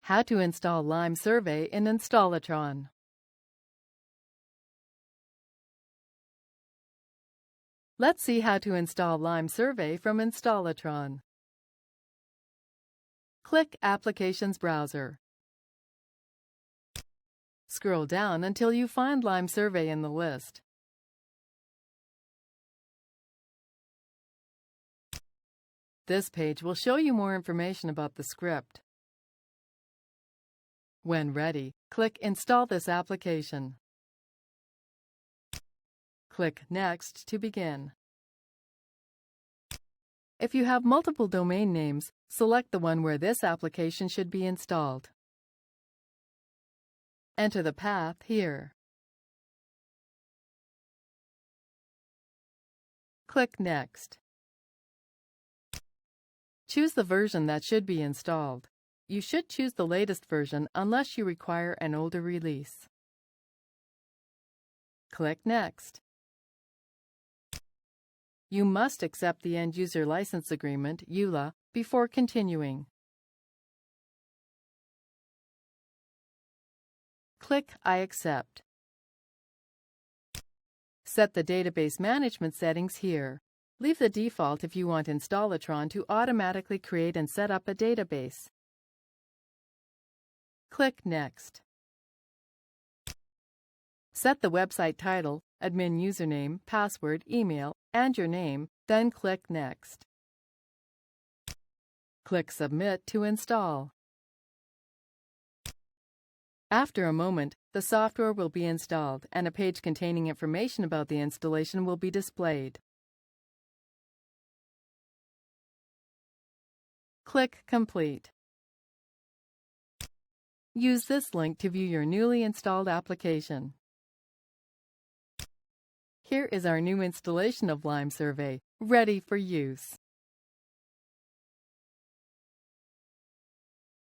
How to install LimeSurvey in Installatron. Let's see how to install LimeSurvey from Installatron. Click Applications Browser. Scroll down until you find LimeSurvey in the list. This page will show you more information about the script. When ready, click Install this application. Click Next to begin. If you have multiple domain names, select the one where this application should be installed. Enter the path here. Click Next. Choose the version that should be installed. You should choose the latest version unless you require an older release. Click Next. You must accept the End User License Agreement, EULA, before continuing. Click I accept. Set the database management settings here. Leave the default if you want Installatron to automatically create and set up a database. Click Next. Set the website title, admin username, password, email, and your name, then click Next. Click Submit to install. After a moment, the software will be installed and a page containing information about the installation will be displayed. Click Complete. Use this link to view your newly installed application. Here is our new installation of LimeSurvey, ready for use.